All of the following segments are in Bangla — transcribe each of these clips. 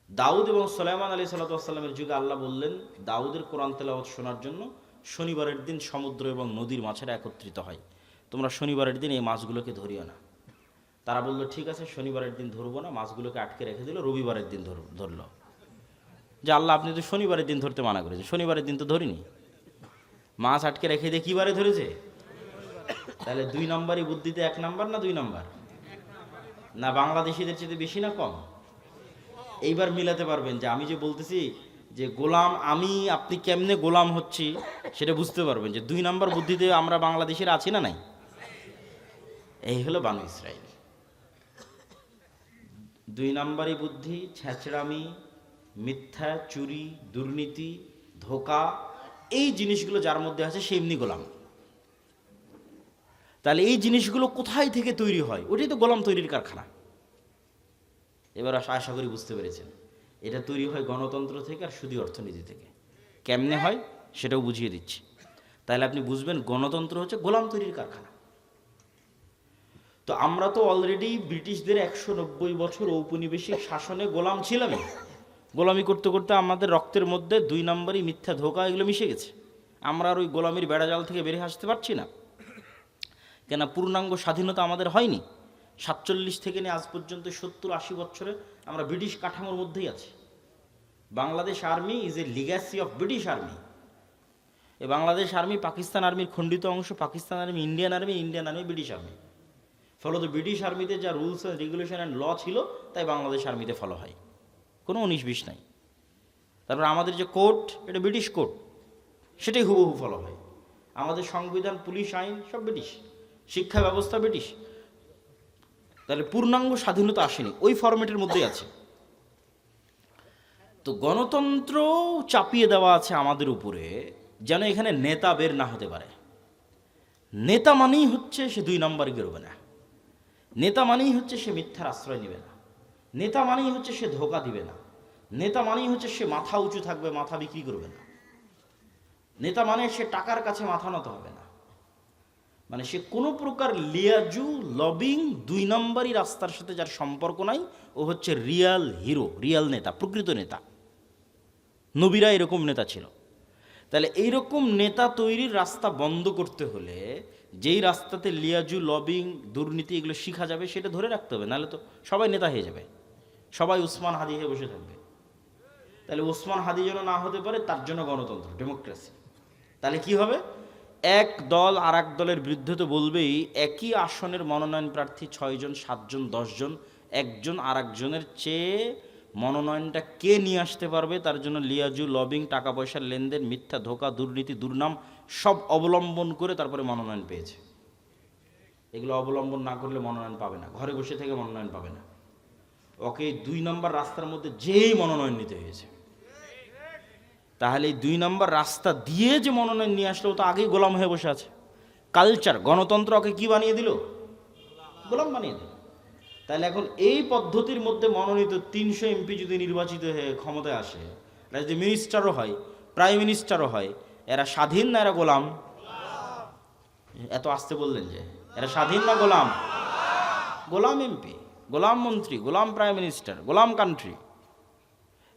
দাউদ এবং সুলাইমান আলাইহিস সালামের যুগে আল্লাহ বললেন দাউদের কোরআন তেলাওয়াত শোনার জন্য শনিবারের দিন সমুদ্র এবং নদীর মাছেরা একত্রিত হয়, তোমরা শনিবারের দিন এই মাছগুলোকে ধরিও না। তারা বলল ঠিক আছে, শনিবারের দিন ধরবো না, মাছগুলোকে আটকে রেখে দিল, রবিবারের দিন ধরলো। যে আল্লাহ আপনি তো শনিবারের দিন ধরতে মানা করেছেন, শনিবারের দিন তো ধরিনি, মাছ আটকে রেখে দিয়ে কী বারে ধরেছে? তাহলে 2 নম্বরই বুদ্ধিতে 1 নম্বর না 2 নম্বর? না বাংলাদেশিদের চেয়ে বেশি না কম? এইবার মিলাতে পারবেন যে আমি যে বলতেছি যে গোলাম আমি, আপনি কেমনে গোলাম হচ্ছি সেটা বুঝতে পারবেন যে 2 নম্বর বুদ্ধিতে আমরা বাংলাদেশের আছি না নাই? এই হলো বানু ইসরাইল। 2 নম্বরই বুদ্ধি, ছেঁচড়ামি, মিথ্যা, চুরি, দুর্নীতি, ধোঁকা, এই জিনিসগুলো যার মধ্যে আছে সে এমনি গোলাম। তাহলে এই জিনিসগুলো কোথায় থেকে তৈরি হয়? ওটাই তো গোলাম তৈরির কারখানা। এবার আশা করি বুঝতে পেরেছেন, এটা তৈরি হয় গণতন্ত্র থেকে আর সুদী অর্থনীতি থেকে। কেমনে হয় সেটাও বুঝিয়ে দিচ্ছি, তাহলে আপনি বুঝবেন গণতন্ত্র হচ্ছে গোলাম তৈরির কারখানা। তো আমরা তো অলরেডি ব্রিটিশদের 190 বছর ঔপনিবেশিক শাসনে গোলাম ছিলামই। গোলামি করতে করতে আমাদের রক্তের মধ্যে 2 নম্বরই মিথ্যা, ধোঁকা এগুলো মিশে গেছে। আমরা আর ওই গোলামির বেড়াজাল থেকে বেরিয়ে আসতে পারছি না। কেন? পূর্ণাঙ্গ স্বাধীনতা আমাদের হয়নি। 47 থেকে নিয়ে আজ পর্যন্ত 70-80 বছরে আমরা ব্রিটিশ কাঠামোর মধ্যেই আছি। Bangladesh army is a legacy of British army. এই বাংলাদেশ আর্মি পাকিস্তান আর্মির খণ্ডিত অংশ, Pakistan army Indian army, Indian army British army. ফলত ব্রিটিশ আর্মিতে যা rules and regulation and law ছিল তাই বাংলাদেশ আর্মিতে ফলো হয়, কোনো 19-20 নাই। তারপর আমাদের যে কোর্ট, এটা ব্রিটিশ কোর্ট, সেটাই হুবহু ফলো হয়। আমাদের সংবিধান, পুলিশ আইন সব ব্রিটিশ, শিক্ষা ব্যবস্থা ব্রিটিশ। তাহলে পূর্ণাঙ্গ স্বাধীনতা আসেনি, ওই ফরম্যাটের মধ্যেই আছে। তো গণতন্ত্র চাপিয়ে দেওয়া আছে আমাদের উপরে, যেন এখানে নেতা বের না হতে পারে। নেতা মানেই হচ্ছে সে 2 নম্বর গেরোবে না, নেতা মানেই হচ্ছে সে মিথ্যার আশ্রয় নেবে না, নেতা মানেই হচ্ছে সে ধোঁকা দিবে না, নেতা মানেই হচ্ছে সে মাথা উঁচু থাকবে, মাথা বিক্রি করবে না, নেতা মানে সে টাকার কাছে মাথা নত হবে না। মানে সে কোনো প্রকার লিয়াজু, লবিং, 2 নম্বরই রাস্তার সাথে যার সম্পর্ক নাই, ও হচ্ছে রিয়াল হিরো, রিয়াল নেতা, প্রকৃত নেতা। নবীরা এরকম নেতা ছিল। তাহলে এইরকম নেতা তৈরির রাস্তা বন্ধ করতে হলে যেই রাস্তাতে লিয়াজু, লবিং, দুর্নীতি এগুলো শিখা যাবে সেটা ধরে রাখতে হবে, নাহলে তো সবাই নেতা হয়ে যাবে, সবাই উসমান হাদি হয়ে বসে থাকবে। তাহলে উসমান হাদি যেন না হতে পারে, তার জন্য গণতন্ত্র, ডেমোক্রেসি। তাহলে কি হবে? এক দল আর এক দলের বিরুদ্ধে তো বলবেই, একই আসনের মনোনয়ন প্রার্থী 6 জন, 7 জন, 10 জন, একজন আর একজনের চেয়ে মনোনয়নটা কে নিয়ে আসতে পারবে তার জন্য লিয়াজু, লবিং, টাকা পয়সার লেনদেন, মিথ্যা, ধোঁকা, দুর্নীতি, দুর্নাম সব অবলম্বন করে তারপরে মনোনয়ন পেয়েছে। এগুলো অবলম্বন না করলে মনোনয়ন পাবে না, ঘরে বসে থেকে মনোনয়ন পাবে না। ওকে 2 নম্বর রাস্তার মধ্যে যেই মনোনয়ন নিতে হয়েছে। তাহলে এই 2 নম্বর রাস্তা দিয়ে যে মনোনয়ন নিয়ে আসলো, তো আগেই গোলাম হয়ে বসে আছে। কালচার, গণতন্ত্র ওকে কি বানিয়ে দিল? গোলাম বানিয়ে দিল। তাহলে এখন এই পদ্ধতির মধ্যে মনোনীত 300 এমপি যদি নির্বাচিত হয়ে ক্ষমতায় আসে, এরা যদি মিনিস্টারও হয়, প্রাইম মিনিস্টারও হয়, এরা স্বাধীন না এরা গোলাম? এত আসতে বললেন যে এরা স্বাধীন না গোলাম? গোলাম এমপি, গোলাম মন্ত্রী, গোলাম প্রাইম মিনিস্টার, গোলাম কান্ট্রি।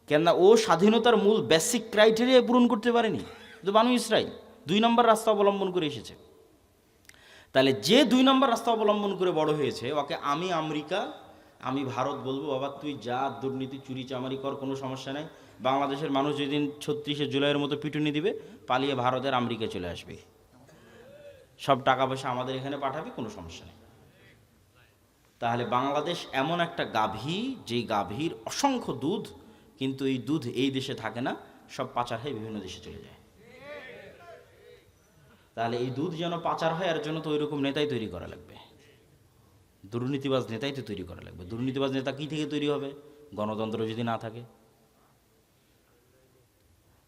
কেননা ও স্বাধীনতার মূল বেসিক ক্রাইটেরিয়া পূরণ করতে পারেনি। তো বানু ইসরাইল 2 নম্বর রাস্তা অবলম্বন করে এসেছে। তাহলে যে 2 নম্বর রাস্তা অবলম্বন করে বড় হয়েছে, ওকে আমি আমেরিকা, আমি ভারত বলবো, বাবা তুই যা দুর্নীতি, চুরি চামারি কর, কোনো সমস্যা নাই। বাংলাদেশের মানুষ যেদিন 36শে জুলাইয়ের মতো পিটুনি দিবে, পালিয়ে ভারতের আমেরিকায় চলে আসবে, সব টাকা পয়সা আমাদের এখানে পাঠাবে, কোনো সমস্যা নেই। তাহলে বাংলাদেশ এমন একটা গাভী, যেই গাভীর অসংখ্য দুধ, কিন্তু এই দুধ এই দেশে থাকে না, সব পাচার হয়ে বিভিন্ন দেশে চলে যায়। তাহলে এই দুধ যেন পাচার হয়, এর জন্য তো ওইরকম নেতাই তৈরি করা লাগবে, দুর্নীতিবাজ নেতাই তো তৈরি করা লাগবে। দুর্নীতিবাজ নেতা কী থেকে তৈরি হবে? গণতন্ত্র যদি না থাকে।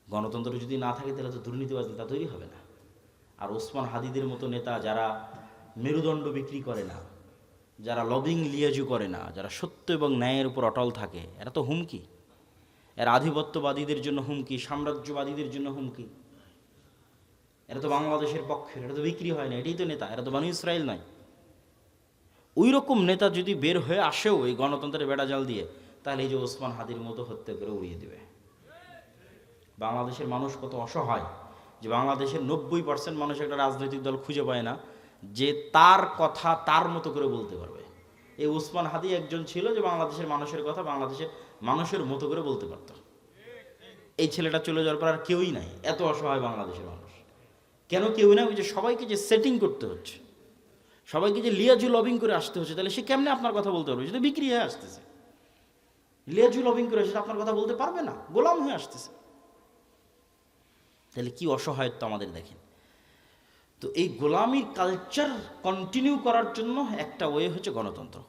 গণতন্ত্র যদি না থাকে তাহলে তো দুর্নীতিবাজ নেতা তৈরি হবে না। আর ওসমান হাদিদের মতো নেতা যারা মেরুদণ্ড বিক্রি করে না, যারা লবিং লিয়াজু করে না, যারা সত্য এবং ন্যায়ের উপর অটল থাকে, এরা তো হুমকি। এরা আধিপত্যবাদীদের জন্য হুমকি, সাম্রাজ্যবাদীদের জন্য হুমকি। এরা তো বাংলাদেশের পক্ষের, এটা তো বিক্রি হয় না, এটাই তো নেতা, এরা তো বানু ইসরাইল নয়। ওই রকম নেতা যদি বের হয়ে আসেও এই গণতন্ত্রের বেড়াজাল দিয়ে, তাহলে এই যে ওসমান হাদির মতো হত্যা করে উড়িয়ে দেবে। বাংলাদেশের মানুষ কত অসহায়, যে বাংলাদেশের 90% মানুষ একটা রাজনৈতিক দল খুঁজে পায় না যে তার কথা তার মতো করে বলতে পারবে। এই ওসমান হাদি একজন ছিল যে বাংলাদেশের মানুষের কথা বাংলাদেশের মানুষের মতো করে বলতে পারত। এই ছেলেটা চলে যাওয়ার পর আর কেউই নাই, এত অসহায় বাংলাদেশের মানুষ। কেন কেউই নাই? ওই যে সবাইকে যে সেটিং করতে হচ্ছে, সবাইকে যে লিয়াজু লবিং করে আসতে হচ্ছে, তাহলে সে কেমনে আপনার কথা বলতে পারবে? যদি বিক্রি হয়ে আসতেছে, লিয়াজু লবিং করে আসে আপনার কথা বলতে পারবে না, গোলাম হয়ে আসতেছে। তাহলে কি অসহায়ত্ব আমাদের দেখেন। তো এই গোলামির কালচার কন্টিনিউ করার জন্য একটা ওয়ে হচ্ছে গণতন্ত্র,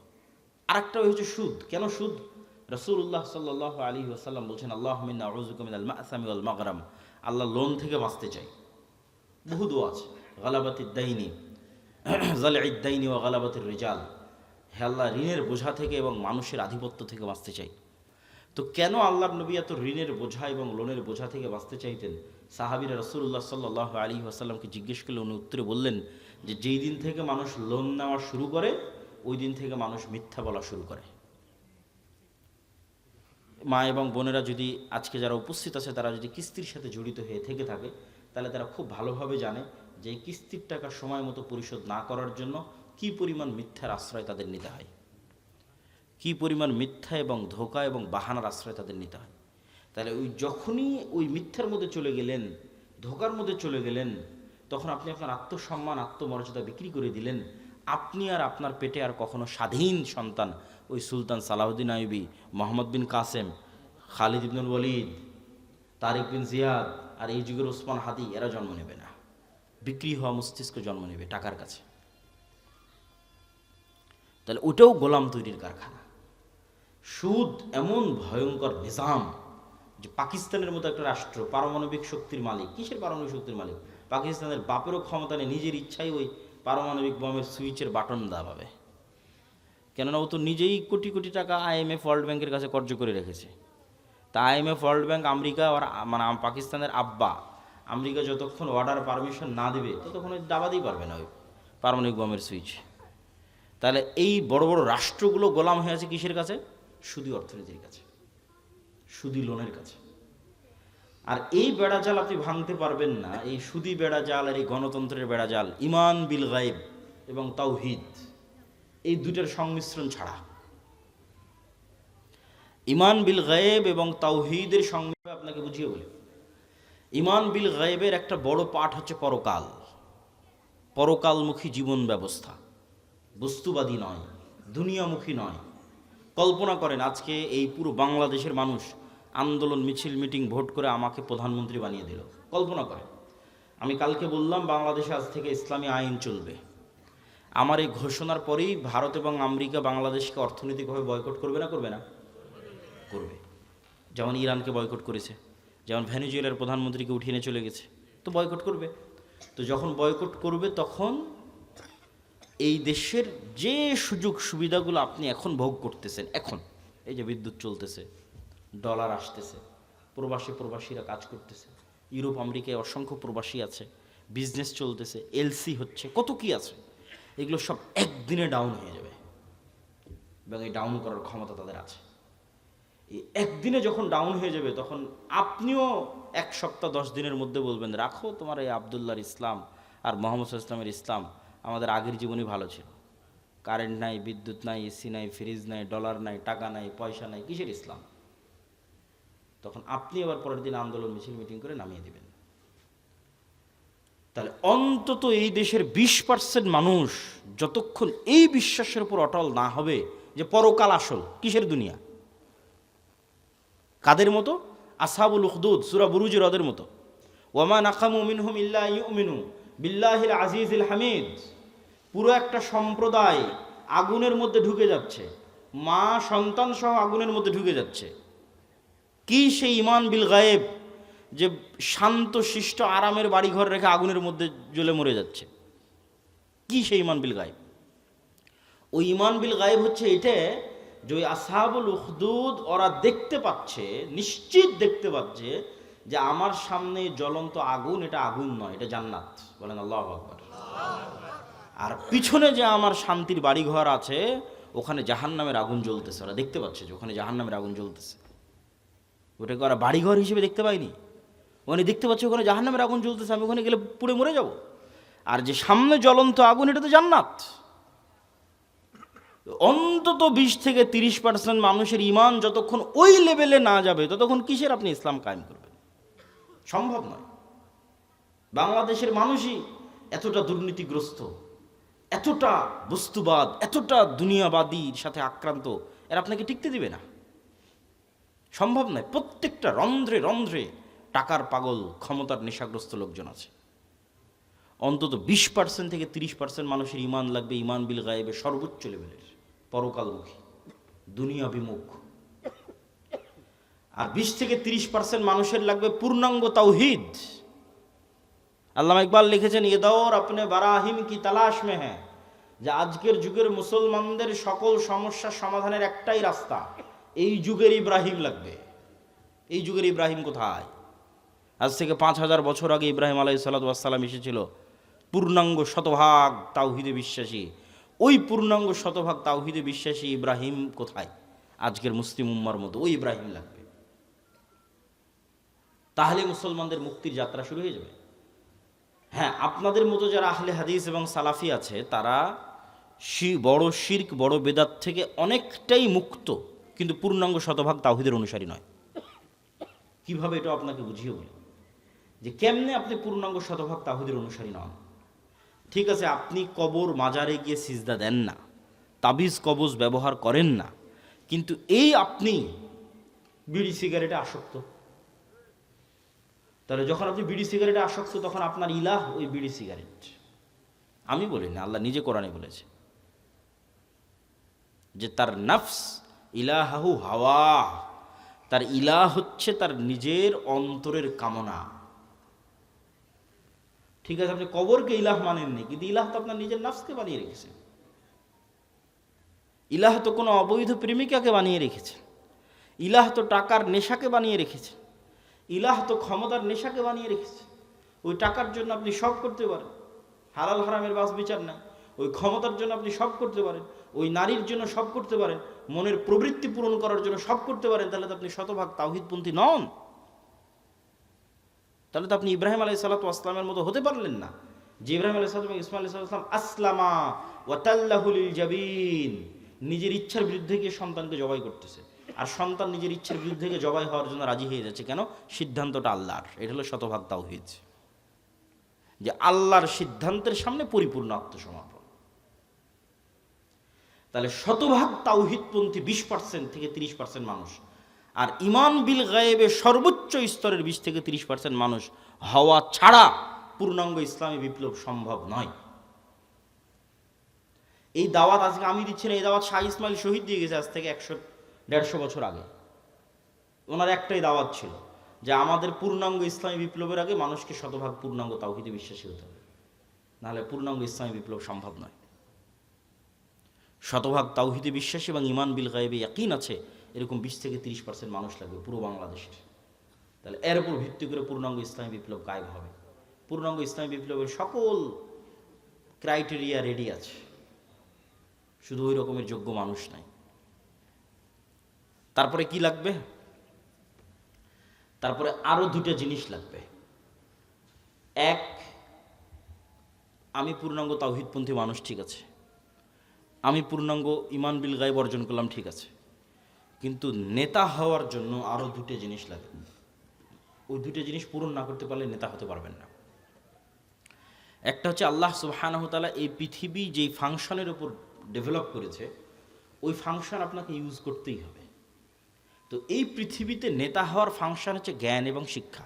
আর একটা ওয়ে হচ্ছে সুদ। কেন সুদ? রাসূলুল্লাহ সাল্লাল্লাহু আলাইহি ওয়াসাল্লাম বলছেন, আল্লাহুম্মা ইন্না আউযুবিকা মিনাল মা'সামি ওয়াল মাগরাম। আল্লাহ লোন থেকে বাঁচতে চাই। বহু দোয়া আছে, গালাবাতিদ দাইনি, জালঈদ দাইনি ওয়া গালাবাতির রিজাল। হে আল্লাহ, ঋণের বোঝা থেকে এবং মানুষের আধিপত্য থেকে বাঁচতে চাই। তো কেন আল্লাহর নবী এত ঋণের বোঝা এবং লোনের বোঝা থেকে বাঁচতে চাইতেন? সাহাবীরা রাসূলুল্লাহ সাল্লাল্লাহু আলাইহি ওয়াসাল্লামকে জিজ্ঞেস করলে উনি উত্তরে বললেন যে যেই দিন থেকে মানুষ লোন নেওয়া শুরু করে ওই দিন থেকে মানুষ মিথ্যা বলা শুরু করে। মা এবং বোনেরা যদি আজকে যারা উপস্থিত আছে তারা যদি কিস্তির সাথে জড়িত হয়ে থেকে থাকে, তাহলে তারা খুব ভালোভাবে জানে যে এই কিস্তির টাকা সময় মতো পরিশোধ না করার জন্য কি পরিমাণ মিথ্যার আশ্রয় তাদের নিতে হয়, কি পরিমাণ মিথ্যা এবং ধোঁকা এবং বাহানার আশ্রয় তাদের নিতে হয়। তাহলে ওই যখনই ওই মিথ্যার মধ্যে চলে গেলেন, ধোঁকার মধ্যে চলে গেলেন, তখন আপনি আপনার আত্মসম্মান আত্মমর্যাদা বিক্রি করে দিলেন। আপনি আর আপনার পেটে আর কখনো স্বাধীন সন্তান ওই সুলতান সালাহুদ্দিন আইয়ুবী, মোহাম্মদ বিন কাসেম, খালিদ ইবনুল ওয়ালিদ, তারিক বিন জিয়াদ আর এই যুগের ওসমান হাদি এরা জন্ম নেবে না। বিক্রি হওয়া মস্তিষ্ক জন্ম নেবে টাকার কাছে। তাহলে ওটাও গোলাম তৈরির কারখানা। সুদ এমন ভয়ঙ্কর নিজাম যে পাকিস্তানের মতো একটা রাষ্ট্র পারমাণবিক শক্তির মালিক। কিসের পারমাণবিক শক্তির মালিক? পাকিস্তানের বাপেরও ক্ষমতা নেই নিজের ইচ্ছাই ওই পারমাণবিক বোমের সুইচের বাটন দাবাবে। কেননা ও তো নিজেই কোটি কোটি টাকা IMF ওয়ার্ল্ড ব্যাংকের কাছে কর্জ করে রেখেছে। তা IMF ওয়ার্ল্ড ব্যাংক আমেরিকা আর মানে পাকিস্তানের আব্বা, আমেরিকা যতক্ষণ অর্ডার পারমিশন না দেবে ততক্ষণ দাবাতেই পারবে না ওই পারমাণবিক বোমের সুইচ। তাহলে এই বড় বড় রাষ্ট্রগুলো গোলাম হয়ে আছে কিসের কাছে? সুদী অর্থনীতির কাছে, সুদী লোনের কাছে। আর এই বেড়াজাল আপনি ভাঙতে পারবেন না, এই সুদী বেড়াজাল আর এই গণতন্ত্রের বেড়াজাল, ইমান বিল গায়েব এবং তাওহীদ, এই দুটার সংমিশ্রণ ছাড়া। ইমান বিল গায়েব এবং তাওহীদের সংমিশ্রণ আপনাকে বুঝিয়ে বলি। ইমান বিল গায়েবের একটা বড় পাঠ হচ্ছে পরকাল, পরকালমুখী জীবন ব্যবস্থা, বস্তুবাদী নয়, দুনিয়ামুখী নয়। কল্পনা করেন আজকে এই পুরো বাংলাদেশের মানুষ আন্দোলন মিছিল মিটিং ভোট করে আমাকে প্রধানমন্ত্রী বানিয়ে দিল। কল্পনা করেন আমি কালকে বললাম বাংলাদেশে আজ থেকে ইসলামী আইন চলবে। আমার এই ঘোষণার পরেই ভারত এবং আমেরিকা বাংলাদেশকে অর্থনৈতিকভাবে বয়কট করবে না? করবে না? করবে। যেমন ইরানকে বয়কট করেছে, যেমন ভেনেজুয়েলার প্রধানমন্ত্রীকে উঠিয়ে এনে চলে গেছে, তো বয়কট করবে। তো যখন বয়কট করবে তখন এই দেশের যে সুযোগ সুবিধাগুলো আপনি এখন ভোগ করতেছেন, এখন এই যে বিদ্যুৎ চলতেছে, ডলার আসতেছে, প্রবাসীরা কাজ করতেছে, ইউরোপ আমেরিকায় অসংখ্য প্রবাসী আছে, বিজনেস চলতেছে, LC হচ্ছে, কত কি আছে, এগুলো সব একদিনে ডাউন হয়ে যাবে এবং এই ডাউন করার ক্ষমতা তাদের আছে। এই একদিনে যখন ডাউন হয়ে যাবে তখন আপনিও 1 সপ্তাহ 10 দিনের মধ্যে বলবেন রাখো তোমার এই আবদুল্লাহর ইসলাম আর মোহাম্মদ ইসলামের ইসলাম, আমাদের আগের জীবনই ভালো ছিল। কারেন্ট নাই, বিদ্যুৎ নাই, AC নাই, ফ্রিজ নাই, ডলার নাই, টাকা নাই, পয়সা নাই, কিসের ইসলাম? তখন আপনি আবার পরের দিন আন্দোলন মিছিল মিটিং করে নামিয়ে দিবেন। তাহলে অন্তত এই দেশের 20% মানুষ যতক্ষণ এই বিশ্বাসের উপর অটল না হবে যে পরকাল আসল, কিসের দুনিয়া, কাদের মতো? আসহাবুল উখদুদ সূরা বুরুজের ওদের মতো। ওয়ামা নাকামু মিনহুম ইল্লা ইউমিনু বিল্লাহিল আজিজিল হামিদ। পুরো একটা সম্প্রদায় আগুনের মধ্যে ঢুকে যাচ্ছে, মা সন্তান সহ আগুনের মধ্যে ঢুকে যাচ্ছে। কি সেই ইমান বিল গায়েব যে শান্ত শিষ্ট আরামের বাড়িঘর রেখে আগুনের মধ্যে জ্বলে মরে যাচ্ছে? কি সেই ইমান বিল গায়েব? ওই ইমান বিল গায়েব হচ্ছে এটা যে ওই আসহাবুল উখদুদ ওরা দেখতে পাচ্ছে, নিশ্চিত দেখতে পাচ্ছে যে আমার সামনে জ্বলন্ত আগুন, এটা আগুন নয়, এটা জান্নাত। বলেন আল্লাহু আকবার। আর পিছনে যে আমার শান্তির বাড়িঘর আছে ওখানে জাহান্নামের আগুন জ্বলতেছে, ওরা দেখতে পাচ্ছে যে ওখানে জাহান্নামের আগুন জ্বলতেছে। ওটাকে ওরা বাড়িঘর হিসেবে দেখতে পায়নি, ওখানে দেখতে পাচ্ছে ওখানে জাহান্নামের আগুন জ্বলতেছে, আমি ওখানে গেলে পুড়ে মরে যাব। আর যে সামনে জ্বলন্ত আগুন, এটা তো জান্নাত। অন্তত 20-30% মানুষের ইমান যতক্ষণ ওই লেভেলে না যাবে ততক্ষণ কিসের আপনি ইসলাম কায়েম করবেন? সম্ভব নয়। বাংলাদেশের মানুষই এতটা দুর্নীতিগ্রস্ত, এতটা বস্তুবাদ, এতটা দুনিয়াবাদীর সাথে আক্রান্ত, এর আপনাকে টিকতে দিবে না, সম্ভব নয়। প্রত্যেকটা রন্ধ্রে রন্ধ্রে টাকার পাগল, ক্ষমতার নেশাগ্রস্ত লোকজন আছে। অন্তত 20% থেকে 30% মানুষের ইমান লাগবে, ইমান বিল গায়েবে সর্বোচ্চ লেভেলের, পরকালমুখী, দুনিয়া বিমুখ। আর 20-30% মানুষের লাগবে পূর্ণাঙ্গ তাওহীদ। আল্লামা ইকবাল লিখেছেন, ये दौर अपने बराहिम की तलाश में है, যে আজকের যুগের মুসলমানদের সকল সমস্যার সমাধানের একটাই রাস্তা, এই যুগের ইব্রাহিম লাগবে। এই যুগের ইব্রাহিম কোথায়? আজ থেকে 5000 বছর আগে ইব্রাহিম আলাইহিসসালাতু ওয়াসসালাম এসেছিল, পূর্ণাঙ্গ শতভাগ তাওহীদে বিশ্বাসী। ওই পূর্ণাঙ্গ শতভাগ তাওহীদে বিশ্বাসী ইব্রাহিম কোথায়? আজকের মুসলিম উম্মার মতো ওই ইব্রাহিম লাগবে। তাহলে মুসলমানদের মুক্তির যাত্রা শুরু হয়ে যাবে। হ্যাঁ, আপনাদের মতো যারা আহলে হাদিস এবং সালাফি আছে, তারা বড় শিরক, বড় বেদাত থেকে অনেকটাই মুক্ত, কিন্তু পূর্ণাঙ্গ শতভাগ তাওহীদের অনুসারী নয়। কিভাবে এটা আপনাকে বুঝিয়ে বলি যে কেমনে আপনি পূর্ণাঙ্গ শতভাগ তাওহীদের অনুসারী নন। ঠিক আছে, আপনি কবর মাজারে গিয়ে সিজদা দেন না, তাবিজ কবজ ব্যবহার করেন না, কিন্তু এই আপনি বিড়ি সিগারেটে আসক্ত। তাহলে যখন আপনি বিড়ি সিগারেটে আসক্ত, তখন আপনার ইলাহ ওই বিড়ি সিগারেট। আমি বলি না, আল্লাহ নিজে কোরআনে বলেছে যে তার নফস ইলাহু হাওয়া, তার ইলাহ হচ্ছে তার নিজের অন্তরের কামনা। ঠিক আছে, আপনি কবরকে ইলাহ মানেননি, কিন্তু ইলাহ তো আপনার নিজের নফসকে বানিয়ে রেখেছে। ইলাহ তো কোনো অবৈধ প্রেমিকাকে বানিয়ে রেখেছে, ইলাহ তো টাকার নেশাকে বানিয়ে রেখেছে, ইলাহ তো ক্ষমতার নেশাকে বানিয়ে রেখেছে। ওই টাকার জন্য আপনি সব করতে পারেন, হালাল হারামের বাস বিচার নাই। ওই ক্ষমতার জন্য আপনি সব করতে পারেন, ওই নারীর জন্য সব করতে পারেন, মনের প্রবৃত্তি পূরণ করার জন্য সব করতে পারেন। তাহলে তো আপনি শতভাগ তাওহীদপন্থী নন। তাহলে তো আপনি ইব্রাহিম আলাইহিসসালাতু ওয়াসসালামের মতো হতে পারলেন না, যে ইব্রাহিম আলাইহিসসালাম এবং ইসমাঈল আলাইহিসসালাম আসলামা ওয়া তাল্লাহু লিল জাবিন, নিজের ইচ্ছার বিরুদ্ধে গিয়ে সন্তানকে জবাই করতেছে, আর সন্তান নিজের ইচ্ছার বিরুদ্ধে গিয়ে জবাই হওয়ার জন্য রাজি হয়ে যাচ্ছে। কেন? সিদ্ধান্তটা আল্লাহর। এটা হলো শতভাগ তাওহীদ, যে আল্লাহর সিদ্ধান্তের সামনে পরিপূর্ণ আত্মসমর্পণ। তাহলে শতভাগ তাওহীদপন্থী 20% থেকে 30% মানুষ, আর ইমান বিল গায়েবে সর্বোচ্চ স্তরের 20-30% মানুষ হওয়া ছাড়া পূর্ণাঙ্গ ইসলামী বিপ্লব সম্ভব নয়। এই দাওয়াত আজকে আমি দিচ্ছি না, এই দাওয়াত শাহ ইসমাইল শহীদ দিয়ে গেছে আজ থেকে 100-150 বছর আগে। ওনার একটাই দাওয়াত ছিল যে আমাদের পূর্ণাঙ্গ ইসলামী বিপ্লবের আগে মানুষকে শতভাগ পূর্ণাঙ্গ তাওহীদে বিশ্বাসী হতে হবে, নাহলে পূর্ণাঙ্গ ইসলামী বিপ্লব সম্ভব নয়। শতভাগ তাওহীদে বিশ্বাসী এবং ইমান বিল গায়বে ইয়াকিন আছে এরকম 20-30% মানুষ লাগবে পুরো বাংলাদেশের। তাহলে এর উপর ভিত্তি করে পূর্ণাঙ্গ ইসলামী বিপ্লব কায়েম হবে। পূর্ণাঙ্গ ইসলামী বিপ্লবের সকল ক্রাইটেরিয়া রেডি আছে, শুধু ওই রকমের যোগ্য মানুষ নাই। তারপরে কি লাগবে? তারপরে আরো দুটো জিনিস লাগবে। এক, আমি পূর্ণাঙ্গ তাওহীদপন্থী মানুষ, ঠিক আছে, আমি পূর্ণাঙ্গ ইমান বিল গায়ব অর্জন করলাম, ঠিক আছে, কিন্তু নেতা হওয়ার জন্য আরো দুটো জিনিস লাগে। ওই দুটো জিনিস পূরণ না করতে পারলে নেতা হতে পারবেন না। একটা হচ্ছে আল্লাহ সুবহানাহু ওয়া তাআলা এই পৃথিবী যেই ফাংশনের উপর ডেভেলপ করেছে, ওই ফাংশন আপনাকে ইউজ করতেই হবে। তো এই পৃথিবীতে নেতা হওয়ার ফাংশন হচ্ছে জ্ঞান এবং শিক্ষা,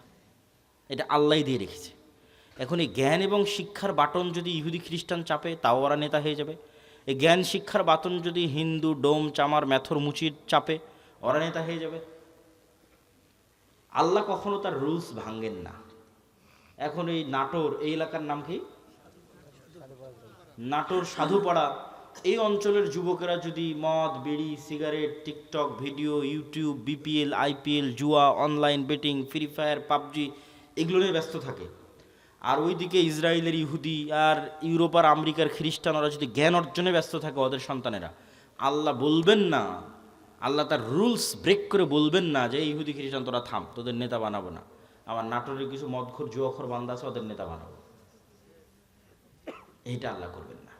এটা আল্লাহই দিয়ে রেখেছে। এখন এই জ্ঞান এবং শিক্ষার বাটন যদি ইহুদি খ্রিস্টান চাপে, তাও ওরা নেতা হয়ে যাবে। এই জ্ঞান শিক্ষার বাটন যদি হিন্দু, ডোম, চামার, ম্যাথর, মুচির চাপে, ওরা নেতা হয়ে যাবে। আল্লাহ কখনো তার রুলস ভাঙেন না। এখন এই নাটোর, এই এলাকার নাম কি? নাটোর সাধুপাড়া, এই অঞ্চলের যুবকেরা যদি মদ, বিড়ি, cigarette, TikTok video, YouTube, BPL, IPL, জুয়া, online betting, free fire, PUBG এগুলো নিয়ে ব্যস্ত থাকে, আর ওইদিকে ইসরায়েলের ইহুদি আর ইউরোপ আর আমেরিকার খ্রিস্টান ওরা যদি জ্ঞান অর্জনে ব্যস্ত থাকে, ওদের সন্তানেরা, আল্লাহ বলবেন না, আল্লাহ তার রুলস ব্রেক করে বলবেন না যে ইহুদি খ্রিস্টান তোরা থাম, তোদের নেতা বানাবো না। আমার নাটোরের কিছু মদখোর জুয়াখোর বান্দা আছে, ওদের নেতা বানাবো। এইটা আল্লাহ করবেন না।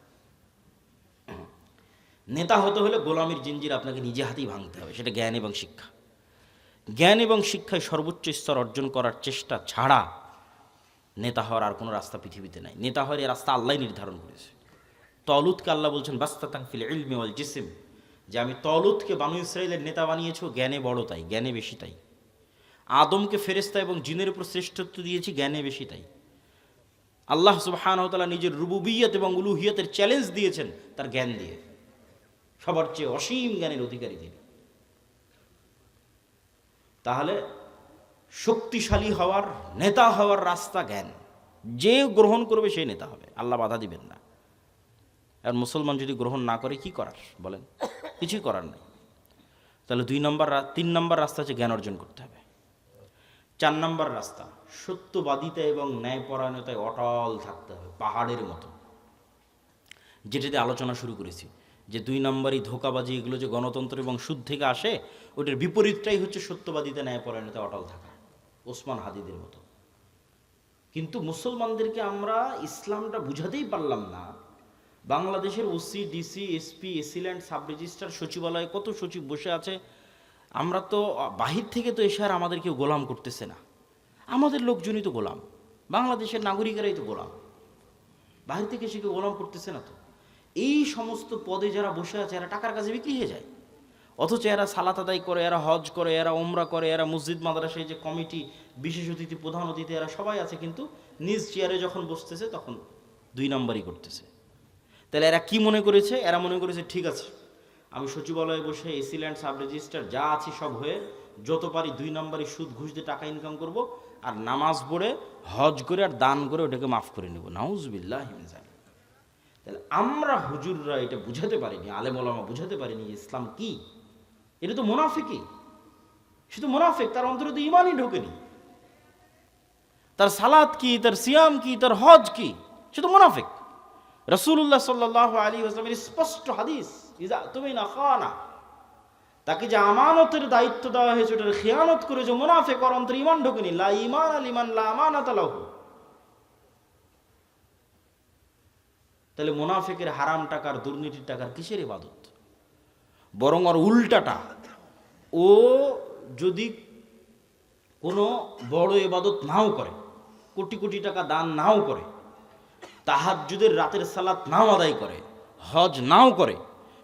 নেতা হতে হলে গোলামির জিঞ্জির আপনাকে নিজে হাতেই ভাঙতে হবে, সেটা জ্ঞান এবং শিক্ষা। জ্ঞান এবং শিক্ষায় সর্বোচ্চ স্তর অর্জন করার চেষ্টা ছাড়া নেতা হওয়ার আর কোনো রাস্তা পৃথিবীতে নাই। নেতা হওয়ার এই রাস্তা আল্লাহ নির্ধারণ করেছে। তলুতকে আল্লাহ বলছেন বাস্তাতাং ফিল ইলমি ওয়াল জিসম, যে আমি তলুতকে বানু ইসরাইলের নেতা বানিয়েছি, জ্ঞানে বড় তাই, জ্ঞানে বেশি তাই। আদমকে ফেরেশতা এবং জিনের উপর শ্রেষ্ঠত্ব দিয়েছি, জ্ঞানে বেশি তাই। আল্লাহ সুবহানাহু ওয়া তাআলা নিজের রুবুবিয়ত এবং উলুহিয়তের চ্যালেঞ্জ দিয়েছেন তার জ্ঞান দিয়ে। সবার চেয়ে অসীম জ্ঞানের অধিকারী তিনি। তাহলে শক্তিশালী হওয়ার, নেতা হওয়ার রাস্তা জ্ঞান। যে গ্রহণ করবে সে নেতা হবে, আল্লাহ বাধা দিবেন না। আর মুসলমান যদি গ্রহণ না করে কি করার বলেন? কিছুই করার নেই। তাহলে 3 নম্বর রাস্তা হচ্ছে জ্ঞান অর্জন করতে হবে। 4 নম্বর রাস্তা সত্যবাদিতা এবং ন্যায়পরায়ণতায় অটল থাকতে হবে, পাহাড়ের মতো। যেটাতে আলোচনা শুরু করেছি যে 2 নম্বরই ধোঁকাবাজি, এগুলো যে গণতন্ত্র এবং সুদ থেকে আসে, ওটার বিপরীতটাই হচ্ছে সত্যবাদিতা, ন্যায়পরায়ণতায় অটল থাকা, ওসমান হাদিদের মতো। কিন্তু মুসলমানদেরকে আমরা ইসলামটা বুঝাতেই পারলাম না। বাংলাদেশের OC, DC, SP, AC land, sub registrar, সচিবালয়ে কত সচিব বসে আছে। আমরা তো বাহির থেকে তো এসে আর আমাদের কেউ গোলাম করতেছে না, আমাদের লোকজনই তো গোলাম, বাংলাদেশের নাগরিকেরাই তো গোলাম, বাহির থেকে এসে কেউ গোলাম করতেছে না তো। এই সমস্ত পদে যারা বসে আছে এরা টাকার কাছে বিক্রি হয়ে যায়, অথচ এরা সালাত আদায় করে, এরা হজ করে, এরা ওমরা করে, এরা মসজিদ মাদ্রাসায় যে কমিটি, বিশেষ অতিথি, প্রধান অতিথি, এরা সবাই আছে, কিন্তু নিজ চেয়ারে যখন বসতেছে তখন 2 নম্বরই করতেছে। তাহলে এরা কি মনে করেছে? এরা মনে করেছে ঠিক আছে, আমি সচিবালয়ে বসে এসিল্যান্ড, সাব রেজিস্ট্রার যা আছি সব হয়ে যত পারি 2 নম্বরই সুদ ঘুষ দিয়ে টাকা ইনকাম করব, আর নামাজ পড়ে হজ করে আর দান করে ওটাকে মাফ করে নেব। নাউজুবিল্লাহি মিন যালিক। তাহলে আমরা হুজুররা এটা বুঝাতে পারিনি, আলেম ওলামা বুঝাতে পারিনি ইসলাম কি। এটা তো মুনাফিকই, সে তো মুনাফিক, তার অন্তরে তো ঈমানই ঢোকেনি। তার সালাত কি, তার সিয়াম কি, তার হজ কি, সে তো মুনাফিক। রাসূলুল্লাহ সাল্লাল্লাহু আলাইহি ওয়াসাল্লামের স্পষ্ট হাদিস, ইযা তুমিনা খানা, তাকে যে আমানতের দায়িত্ব দেওয়া হয়েছে ওটার খেয়ানত করে যে মুনাফিক, ওর অন্তরে ঈমান ঢোকেনি। লা ঈমান লিমান লা আমানাতা লাহু। তাহলে মুনাফিকের হারাম টাকার, দুর্নীতির টাকার কিসের ইবাদত? বরং ওর উল্টাটা, ও যদি কোনো বড় ইবাদত নাও করে, কোটি কোটি টাকা দান নাও করে, তাহাজ্জুদের রাতের সালাত নাও আদায় করে, হজ নাও করে,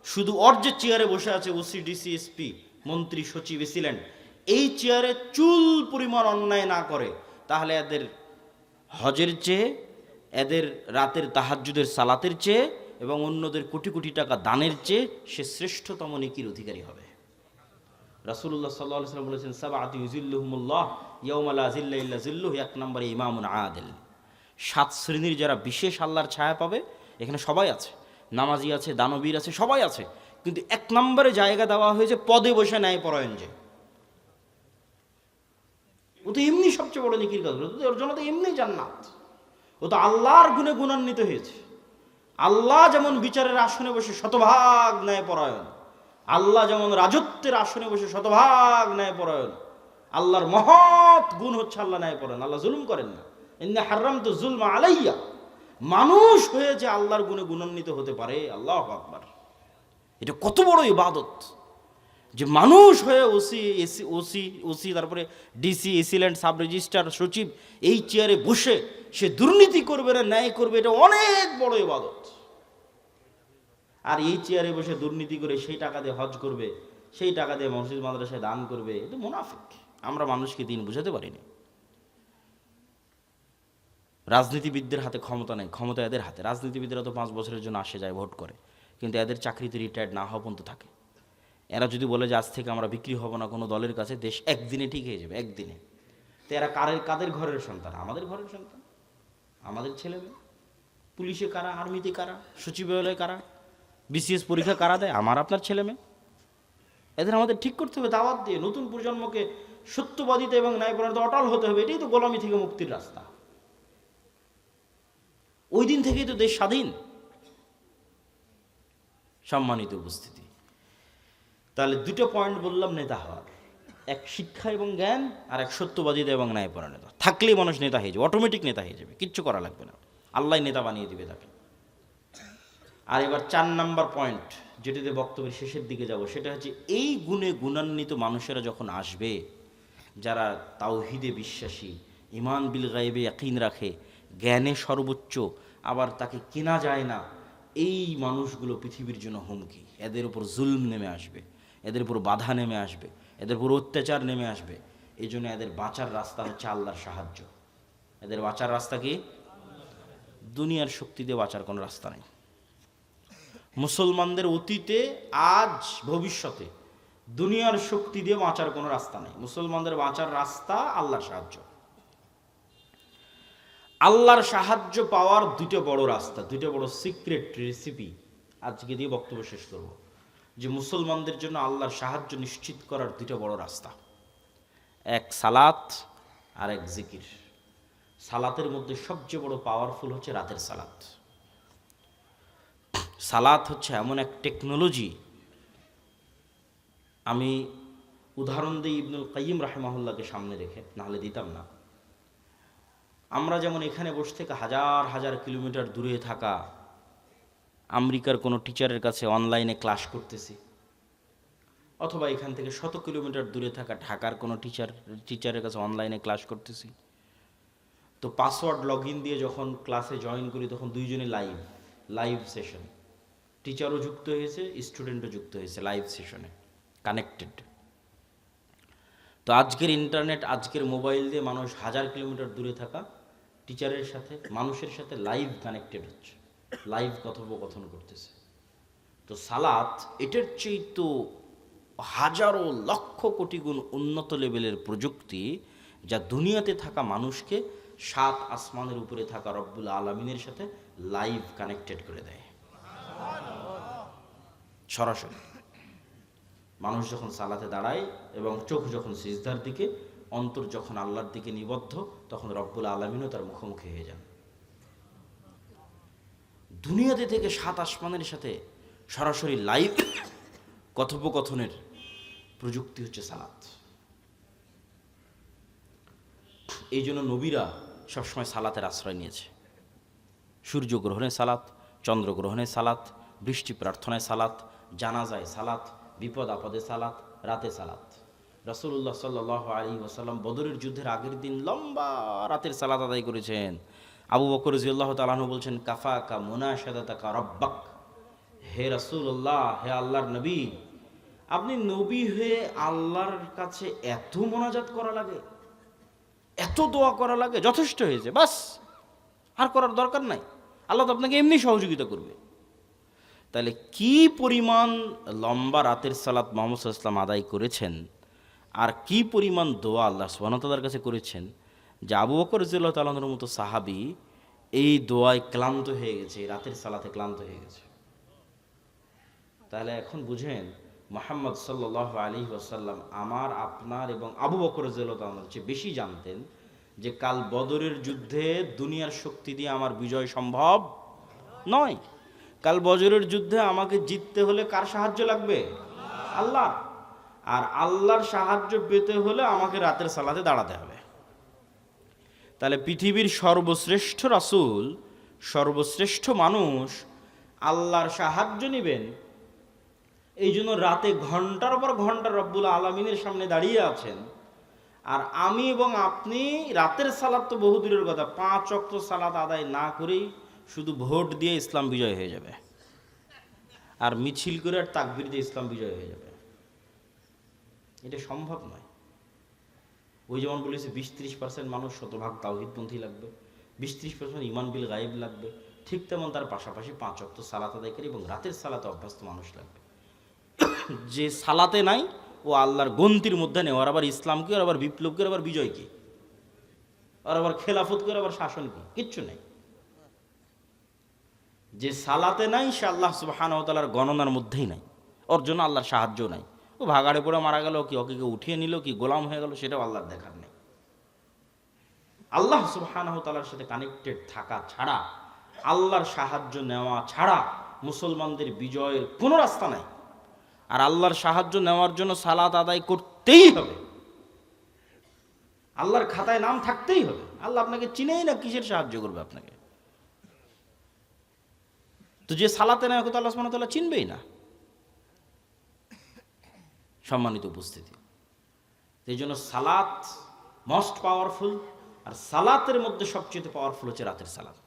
শুধু ওর যে চেয়ারে বসে আছে ওসি, ডিসি, এসপি, মন্ত্রী, সচিব, এসিল্যান্ড, এই চেয়ারে চুল পরিমাণ অন্যায় না করে, তাহলে এদের হজের চেয়ে, এদের রাতের তাহাজ্জুদের সালাতের চেয়ে এবং অন্যদের কোটি কোটি টাকা দানের চেয়ে সে শ্রেষ্ঠতম নেকির অধিকারী হবে। রাসূলুল্লাহ সাল্লাল্লাহু আলাইহি ওয়াসাল্লাম বলেছেন, সাবআতু ইউযিল্লুহুমুল্লাহ ইয়াওমা লা যিল্লা ইল্লা যিল্লুহু। 1 নম্বরে ইমামুন আদিল। 7 শ্রেণীর যারা বিশেষ আল্লাহর ছায়া পাবে, এখানে সবাই আছে, নামাজি আছে, দানবীর আছে, সবাই আছে, কিন্তু 1 নম্বরে জায়গা দেওয়া হয়েছে পদে বসে ন্যায়পরায়ণ যে। ও তো এমনি সবচেয়ে বড় নেকির কাজ, ওর জন্য তো এমনি জান্নাত। ও তো আল্লাহর গুণে গুণান্বিত হয়েছে। আল্লাহ যেমন বিচারের আসনে বসে শতভাগ ন্যায়পরায়ণ, আল্লাহ যেমন রাজত্বের আসনে বসে শতভাগ ন্যায়পরায়ণ, আল্লাহর মহৎ গুণ হচ্ছে আল্লাহ ন্যায়পরায়ণ, আল্লাহ জুলুম করেন না। ইন্না হারামতু যুলমা আলাইয়া। মানুষ হয়ে যে আল্লাহর গুণে গুণান্বিত হতে পারে, আল্লাহু আকবার, এটা কত বড় ইবাদত যে মানুষ হয়ে ওসি তারপরে ডিসি, এসিল্যান্ড, সাব রেজিস্ট্রার, সচিব, এই চেয়ারে বসে সে দুর্নীতি করবে না, ন্যায় করবে, এটা অনেক বড় ইবাদত। আর এই চেয়ারে বসে দুর্নীতি করে সেই টাকা দিয়ে হজ করবে, সেই টাকা দিয়ে মসজিদ মাদ্রাসায় দান করবে, এটা মুনাফিক। আমরা মানুষকে দিন বুঝাতে পারিনি। রাজনীতিবিদদের হাতে ক্ষমতা নেই, ক্ষমতা এদের হাতে। রাজনীতিবিদরা তো 5 বছরের জন্য আসে যায়, ভোট করে, কিন্তু এদের চাকরিতে রিটায়ার্ড না হওয়া পর্যন্ত থাকে। এরা যদি বলে যে আজ থেকে আমরা বিক্রি হব না কোনো দলের কাছে, দেশ একদিনে ঠিক হয়ে যাবে, একদিনে। তো এরা কাদের ঘরের সন্তান? আমাদের ঘরের সন্তান, আমাদের ছেলে মেয়ে। পুলিশে কারা, আর্মিতে কারা, সচিবালয়ে কারা, বিসিএস পরীক্ষা কারা দেয়? আমার আপনার ছেলে মেয়ে। এদের আমাদের ঠিক করতে হবে দাওয়াত দিয়ে। নতুন প্রজন্মকে সত্যবাদিতা এবং ন্যায়পরায়ণতা অটল হতে হবে। এটাই তো গোলামি থেকে মুক্তির রাস্তা। ওই দিন থেকেই তো দেশ স্বাধীন। সম্মানিত উপস্থিতি, তাহলে দুটো পয়েন্ট বললাম নেতা হওয়ার, এক শিক্ষা এবং জ্ঞান, আর এক সত্যবাদিতা এবং ন্যায়পরায়ণতা। থাকলেই মানুষ নেতা হয়ে যাবে, অটোমেটিক নেতা হয়ে যাবে, কিচ্ছু করা লাগবে না, আল্লাহ নেতা বানিয়ে দিবে তাকে। আর এবার 4 নাম্বার পয়েন্ট, যেটাতে বক্তব্যের শেষের দিকে যাব, সেটা হচ্ছে এই গুণে গুণান্বিত মানুষেরা যখন আসবে, যারা তাওহীদে বিশ্বাসী, ঈমান বিল গায়বে ইয়াকিন রাখে, জ্ঞানে সর্বোচ্চ, আবার তাকে কেনা যায় না, এই মানুষগুলো পৃথিবীর জন্য হুমকি। এদের উপর জুলম নেমে আসবে, এদের উপর বাধা নেমে আসবে, এদের উপর অত্যাচার নেমে আসবে। এই জন্য এদের বাঁচার রাস্তা হচ্ছে আল্লাহর সাহায্য। এদের বাঁচার রাস্তা কি? দুনিয়ার শক্তি দিয়ে বাঁচার কোনো রাস্তা নেই। মুসলমানদের অতীতে, আজ, ভবিষ্যতে দুনিয়ার শক্তি দিয়ে বাঁচার কোনো রাস্তা নেই। মুসলমানদের বাঁচার রাস্তা আল্লাহর সাহায্য। আল্লাহর সাহায্য পাওয়ার দুটো বড় রাস্তা, দুটো বড় সিক্রেট রেসিপি আজকে দিয়ে বক্তব্য শেষ করব। যে মুসলমানদের জন্য আল্লাহর সাহায্য নিশ্চিত করার দুটো বড় রাস্তা, এক সালাত আর এক জিকির। সালাতের মধ্যে সবচেয়ে বড় পাওয়ারফুল হচ্ছে রাতের সালাত। সালাত হচ্ছে এমন এক টেকনোলজি, আমি উদাহরণ দিই ইবনুল কাইয়িম রাহিমাহুল্লাহকে সামনে রেখে, নাহলে দিতাম না। আমরা যেমন এখানে বসে থেকে হাজার হাজার কিলোমিটার দূরে থাকা আমেরিকার কোনো টিচারের কাছে অনলাইনে ক্লাস করতেছি, অথবা এখান থেকে 100 কিলোমিটার দূরে থাকা ঢাকার কোনো টিচারের কাছে অনলাইনে ক্লাস করতেছি, তো পাসওয়ার্ড লগ ইন দিয়ে যখন ক্লাসে জয়েন করি তখন দুইজনে লাইভ সেশন, টিচারও যুক্ত হয়েছে, স্টুডেন্টও যুক্ত হয়েছে লাইভ সেশনে, কানেক্টেড। তো আজকের ইন্টারনেট, আজকের মোবাইল দিয়ে মানুষ হাজার কিলোমিটার দূরে থাকা টিচারের সাথে, মানুষের সাথে লাইভ কানেক্টেড হচ্ছে, লাইভ কথোপকথন করতেছে। তো সালাত এটার চেয়ে তো হাজারো লক্ষ কোটি গুণ উন্নত লেভেলের প্রযুক্তি, যা দুনিয়াতে থাকা মানুষকে 7 আসমানের উপরে থাকা রব্বুল আলামিনের সাথে লাইভ কানেক্টেড করে দেয় সরাসরি। মানুষ যখন সালাতে দাঁড়ায় এবং চোখ যখন সিজদার দিকে, অন্তর যখন আল্লাহর দিকে নিবদ্ধ, তখন রব্বুল আলামিনও তার মুখোমুখি হয়ে যান। দুনিয়াতে থেকে 7 আসমানের সাথে সরাসরি লাইভ কথোপকথনের প্রযুক্তি হচ্ছে সালাত। এই জন্য নবীরা সবসময় সালাতের আশ্রয় নিয়েছে। সূর্যগ্রহণে সালাত, চন্দ্রগ্রহণে সালাত, বৃষ্টি প্রার্থনায় সালাত, জানাজায় সালাত, বিপদ আপদে সালাত, রাতে সালাত। রাসূলুল্লাহ সাল্লাল্লাহু আলাইহি ওয়াসাল্লাম বদরের যুদ্ধের আগের দিন লম্বা রাতের সালাত আদায় করেছেন। আবু বকর রাদিয়াল্লাহু তাআলা আনহু বলছেন, কাফাকা মুনাশাদাতাকা রাব্বাক, হে রাসূলুল্লাহ, হে আল্লাহর নবী, আপনি নবী হয়ে আল্লাহর কাছে এত মোনাজাত করা লাগে, এত দোয়া করা লাগে, যথেষ্ট হয়েছে, বাস, আর করার দরকার নাই, আল্লাহ তো আপনাকে এমনি সহযোগিতা করবে। তাহলে কি পরিমাণ লম্বা রাতের সালাত মুহাম্মদ সাল্লাল্লাহু আলাইহি ওয়াসাল্লাম আদায় করেছেন, আর কি পরিমাণ দোয়া আল্লাহ সুবহানাহু ওয়া তাআলার কাছে করেছেন, যে আবু বকর রাদিয়াল্লাহু তাআলা আনহুর মতো সাহাবী এই দোয়ায় ক্লান্ত হয়ে গেছে, এই রাতের সালাতে ক্লান্ত হয়ে গেছে। তাহলে এখন বুঝেন, মুহাম্মদ সাল্লাল্লাহু আলাইহি ওয়াসাল্লাম আমার, আপনার এবং আবু বকর রাদিয়াল্লাহু তাআলা আনহুর চেয়ে বেশি জানতেন যে কাল বদরের যুদ্ধে দুনিয়ার শক্তি দিয়ে আমার বিজয় সম্ভব নয়। কাল বদরের যুদ্ধে আমাকে জিততে হলে কার সাহায্য লাগবে? আল্লাহ। আর আল্লাহর সাহায্য পেতে হলে আমাকে রাতের সালাতে দাঁড়াতে হবে। তাহলে পৃথিবীর সর্বশ্রেষ্ঠ রাসূল, সর্বশ্রেষ্ঠ মানুষ আল্লাহর সাহায্য নেবেন, এই জন্য রাতে ঘন্টার পর ঘন্টা রব্বুল আলামিনের সামনে দাঁড়িয়ে আছেন। আর আমি এবং আপনি রাতের সালাত তো বহু দূরের কথা, 5 ওয়াক্ত সালাত আদায় না করেই শুধু ভোট দিয়ে ইসলাম বিজয় হয়ে যাবে, আর মিছিল করে আর তাকবীর দিয়ে ইসলাম বিজয় হয়ে যাবে, এটা সম্ভব নয়। ওই যেমন বলেছে 20-30% মানুষ শতভাগ তাওহীদপন্থী লাগবে, 20-30% ঈমান বিল গায়ব লাগবে, ঠিক তেমন তার পাশাপাশি 5 ওয়াক্ত সালাত আদায়কারী এবং রাতের সালাতে অভ্যস্ত মানুষ লাগবে। যে সালাতে নাই ও আল্লাহর গন্তির মধ্যে নেই, ওর আবার ইসলাম কি, ওর আবার বিপ্লব কি, ওর আবার বিজয় কি, ওর আবার খেলাফত কি, ওর আবার শাসন কি, কিচ্ছু নেই। যে সালাতে নাই সে আল্লাহ সুবহানাহু ওয়া তাআলার গণনার মধ্যেই নাই, ওর জন্য আল্লাহর সাহায্য নাই। ও ভাগাড়ে পড়ে মারা গেল, কি ওকে কেউ উঠিয়ে নিল, কি গোলাম হয়ে গেল, সেটাও আল্লাহর দেখার নেই। আল্লাহ সুবহানাহু ওয়া তাআলার সাথে কানেক্টেড থাকা ছাড়া, আল্লাহর সাহায্য নেওয়া ছাড়া মুসলমানদের বিজয়ের কোনো রাস্তা নাই। আর আল্লাহর সাহায্য নেওয়ার জন্য সালাত আদায় করতেই হবে, আল্লাহর খাতায় নাম থাকতেই হবে। আল্লাহ আপনাকে চিনেই না, কিসের সাহায্য করবে আপনাকে? তো যে সালাতে নেয় তো আল্লাহ সুবহানাহু ওয়া তাআলা চিনবেই না। সম্মানিত উপস্থিতি, এই জন্য সালাত মোস্ট পাওয়ারফুল, আর সালাতের মধ্যে সবচেয়ে পাওয়ারফুল হচ্ছে রাতের সালাত।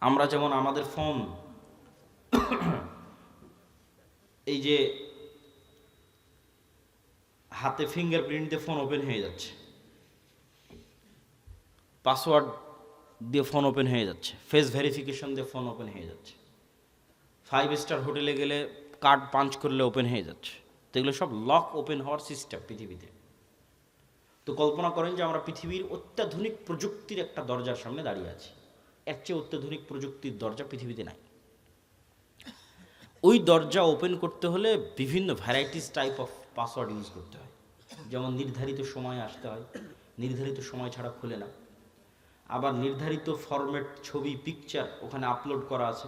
আমরা যেমন আমাদের ফোন, এই যে হাতে ফিঙ্গারপ্রিন্ট দিয়ে ফোন ওপেন হয়ে যাচ্ছে, পাসওয়ার্ড দিয়ে ফোন ওপেন হয়ে যাচ্ছে, ফেস ভেরিফিকেশন দিয়ে ফোন ওপেন হয়ে যাচ্ছে, 5 স্টার হোটেলে গেলে কার্ড পাঞ্চ করলে ওপেন হয়ে যাচ্ছে। তো এগুলো সব লক ওপেন হওয়ার সিস্টেম পৃথিবীতে। তো কল্পনা করেন যে আমরা পৃথিবীর অত্যাধুনিক প্রযুক্তির একটা দরজার সামনে দাঁড়িয়ে আছি। এর চেয়ে অত্যাধুনিক প্রযুক্তির দরজা পৃথিবীতে নাই। ওই দরজা ওপেন করতে হলে বিভিন্ন varieties type of password use করতে হয়। যেমন নির্ধারিত সময়ে আসতে হয়, নির্ধারিত সময় ছাড়া খুলে না। আবার নির্ধারিত ফরম্যাট ছবি পিকচার ওখানে আপলোড করা আছে,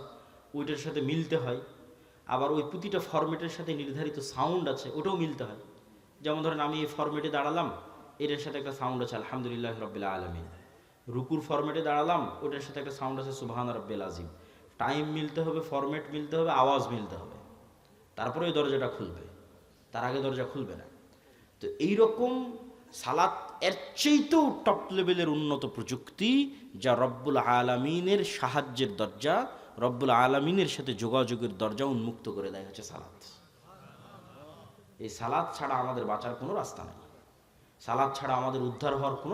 ওইটার সাথে মিলতে হয়। আবার ওই প্রতিটা ফরম্যাটের সাথে নির্ধারিত সাউন্ড আছে, ওটাও মিলতে হয়। যেমন ধরেন আমি এই ফরম্যাটে দাঁড়ালাম, এটার সাথে একটা সাউন্ড আছে আলহামদুলিল্লাহ রাব্বিল আলামিন। রুকুর ফরম্যাটে দাঁড়ালাম, ওটার সাথে একটা সাউন্ড আছে সুবহান রাব্বিল আযীম। টাইম মিলতে হবে, ফরম্যাট মিলতে হবে, আওয়াজ মিলতে হবে, তারপরে ওই দরজাটা খুলবে, তার আগে দরজা খুলবে না। তো এইরকম সালাত এর চেয়েতেও টপ লেভেলের উন্নত প্রযুক্তি, যা রব্বুল আলামিনের সাহায্যের দরজা, রব্বুল আলামিনের সাথে যোগাযোগের দরজা উন্মুক্ত করে দেয় হচ্ছে সালাত। এই সালাত ছাড়া আমাদের বাঁচার কোনো রাস্তা নেই, সালাত ছাড়া আমাদের উদ্ধার হওয়ার কোনো